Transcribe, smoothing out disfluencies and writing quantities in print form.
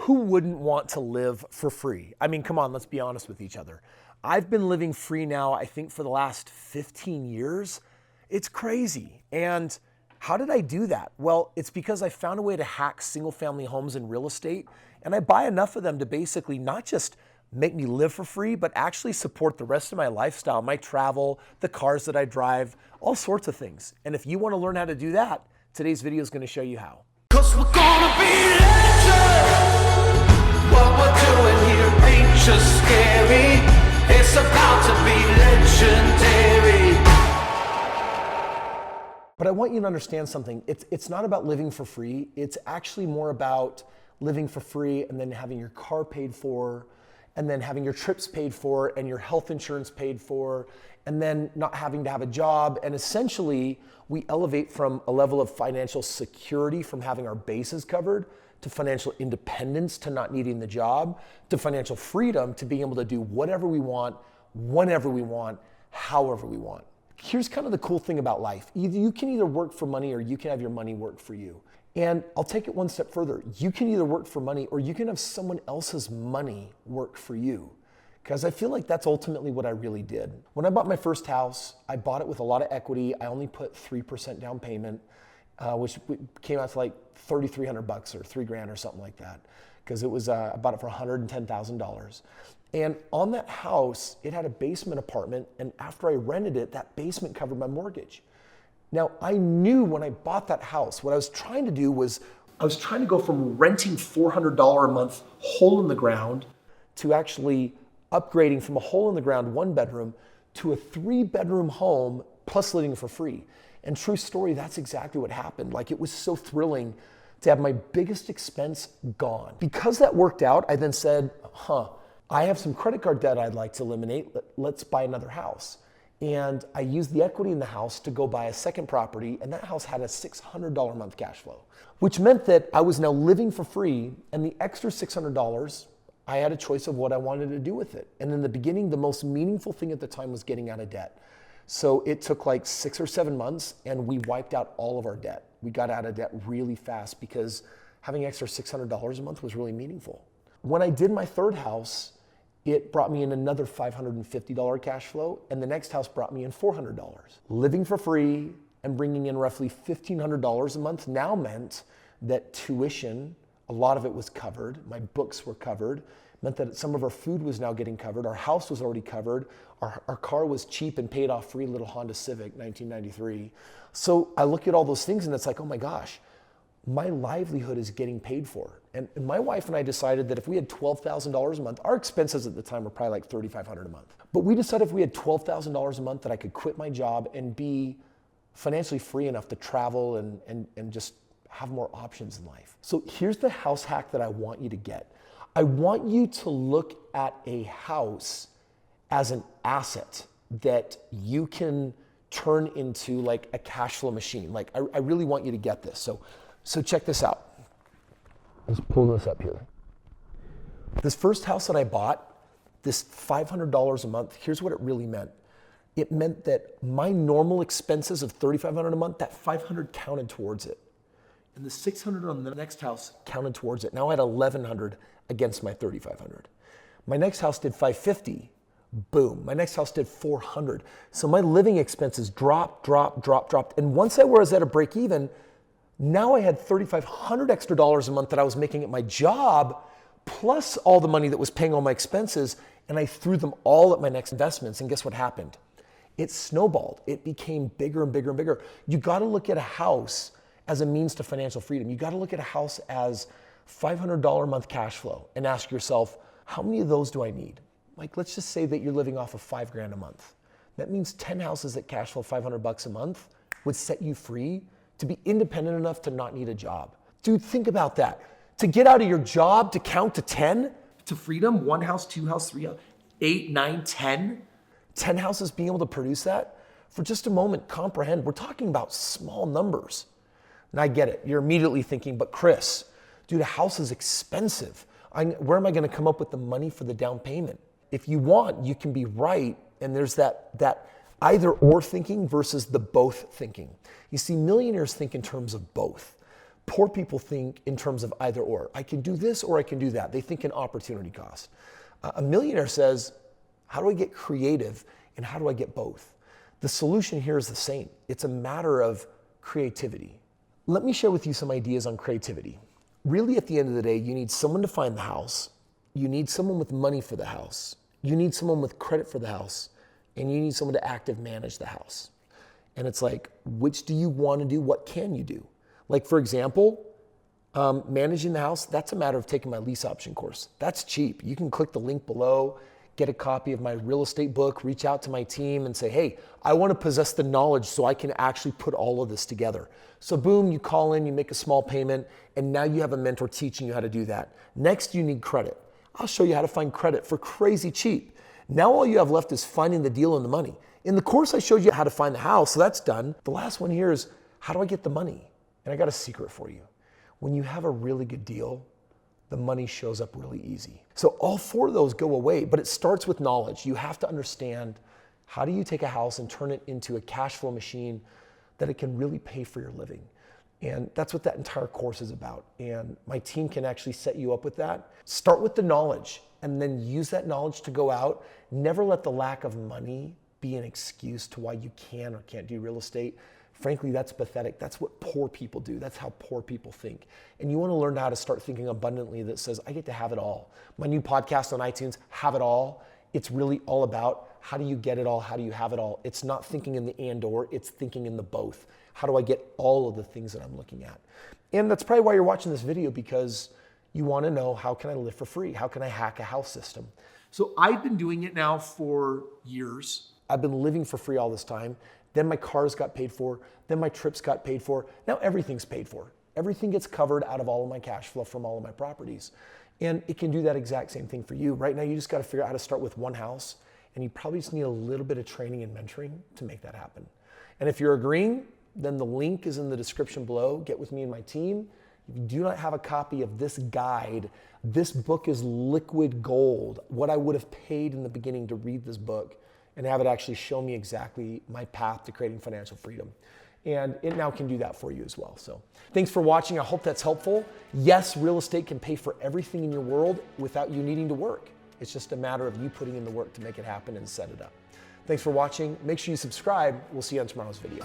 Who wouldn't want to live for free? I mean, come on, let's be honest with each other. I've been living free now, I think for the last 15 years. It's crazy. And how did I do that? Well, it's because I found a way to hack single family homes and real estate. And I buy enough of them to basically not just make me live for free, but actually support the rest of my lifestyle, my travel, the cars that I drive, all sorts of things. And if you want to learn how to do that, today's video is going to show you how. 'Cause we're gonna be legends. What we're doing here ain't just scary. It's about to be legendary. But I want you to understand something. It's not about living for free. It's actually more about living for free and then having your car paid for, and then having your trips paid for and your health insurance paid for, and then not having to have a job. And essentially, we elevate from a level of financial security from having our bases covered to financial independence, to not needing the job, to financial freedom, to being able to do whatever we want, whenever we want, however we want. Here's kind of the cool thing about life. You can either work for money or you can have your money work for you. And I'll take it one step further. You can either work for money or you can have someone else's money work for you. Because I feel like that's ultimately what I really did. When I bought my first house, I bought it with a lot of equity. I only put 3% down payment, which came out to like $3,300 or $3,000 or something like that. Because it was, I bought it for $110,000. And on that house, it had a basement apartment. And after I rented it, that basement covered my mortgage. Now, I knew when I bought that house, what I was trying to do was, I was trying to go from renting $400 a month hole in the ground to actually upgrading from a hole in the ground 1-bedroom to a 3-bedroom home plus living for free. And true story, that's exactly what happened. Like, it was so thrilling to have my biggest expense gone. Because that worked out, I then said, I have some credit card debt I'd like to eliminate. Let's buy another house. And I used the equity in the house to go buy a second property, and that house had a $600 a month cash flow, which meant that I was now living for free, and the extra $600, I had a choice of what I wanted to do with it. And in the beginning, the most meaningful thing at the time was getting out of debt. So it took like 6 or 7 months, and we wiped out all of our debt. We got out of debt really fast because having extra $600 a month was really meaningful. When I did my third house, it brought me in another $550 cash flow, and the next house brought me in $400. Living for free and bringing in roughly $1,500 a month now meant that tuition, a lot of it was covered, my books were covered, meant that some of our food was now getting covered, our house was already covered, our car was cheap and paid off free, little Honda Civic, 1993. So I look at all those things and it's like, oh my gosh, my livelihood is getting paid for. And my wife and I decided that if we had $12,000 a month, our expenses at the time were probably like $3,500 a month. But we decided if we had $12,000 a month that I could quit my job and be financially free enough to travel and just have more options in life. So here's the house hack that I want you to get. I want you to look at a house as an asset that you can turn into like a cash flow machine. Like I really want you to get this. So check this out. Let's pull this up here. This first house that I bought, this $500 a month, here's what it really meant. It meant that my normal expenses of $3,500 a month, that $500 counted towards it. And the $600 on the next house counted towards it. Now I had $1,100 against my $3,500. My next house did $550. Boom. My next house did $400. So my living expenses dropped. And once I was at a break even, now I had $3,500 extra dollars a month that I was making at my job, plus all the money that was paying all my expenses, and I threw them all at my next investments. And guess what happened? It snowballed. It became bigger and bigger and bigger. You got to look at a house as a means to financial freedom. You got to look at a house as $500 a month cash flow and ask yourself, how many of those do I need? Like, let's just say that you're living off of $5,000 a month. That means 10 houses that cash flow $500 a month would set you free to be independent enough to not need a job. Dude, think about that. To get out of your job, to count to 10, to freedom, 1 house, 2 house, 3 house, 8, 9, 10. 10 houses being able to produce that. For just a moment, comprehend, we're talking about small numbers. And I get it. You're immediately thinking, but Kris, dude, a house is expensive. Where am I going to come up with the money for the down payment? If you want, you can be right. And there's that either or thinking versus the both thinking. You see, millionaires think in terms of both. Poor people think in terms of either or. I can do this or I can do that. They think in opportunity cost. A millionaire says, how do I get creative and how do I get both? The solution here is the same. It's a matter of creativity. Let me share with you some ideas on creativity. Really, at the end of the day, you need someone to find the house. You need someone with money for the house. You need someone with credit for the house. And you need someone to active manage the house. And it's like, which do you want to do? What can you do? Like, for example, managing the house, that's a matter of taking my lease option course. That's cheap. You can click the link below, get a copy of my real estate book, reach out to my team and say, hey, I want to possess the knowledge so I can actually put all of this together. So boom, you call in, you make a small payment, and now you have a mentor teaching you how to do that. Next, you need credit. I'll show you how to find credit for crazy cheap. Now all you have left is finding the deal and the money. In the course, I showed you how to find the house, so that's done. The last one here is, how do I get the money? And I got a secret for you. When you have a really good deal, the money shows up really easy. So all four of those go away, but it starts with knowledge. You have to understand, how do you take a house and turn it into a cash flow machine that it can really pay for your living? And that's what that entire course is about. And my team can actually set you up with that. Start with the knowledge and then use that knowledge to go out. Never let the lack of money be an excuse to why you can or can't do real estate. Frankly, that's pathetic. That's what poor people do. That's how poor people think. And you want to learn how to start thinking abundantly that says, I get to have it all. My new podcast on iTunes, Have It All. It's really all about how do you get it all? How do you have it all? It's not thinking in the and or, it's thinking in the both. How do I get all of the things that I'm looking at? And that's probably why you're watching this video, because you want to know, how can I live for free? How can I hack a house system? So I've been doing it now for years. I've been living for free all this time. Then my cars got paid for. Then my trips got paid for. Now everything's paid for. Everything gets covered out of all of my cash flow from all of my properties. And it can do that exact same thing for you. Right now, you just got to figure out how to start with one house. And you probably just need a little bit of training and mentoring to make that happen. And if you're agreeing, then the link is in the description below. Get with me and my team. If you do not have a copy of this guide, this book is liquid gold. What I would have paid in the beginning to read this book and have it actually show me exactly my path to creating financial freedom. And it now can do that for you as well. So thanks for watching. I hope that's helpful. Yes, real estate can pay for everything in your world without you needing to work. It's just a matter of you putting in the work to make it happen and set it up. Thanks for watching. Make sure you subscribe. We'll see you on tomorrow's video.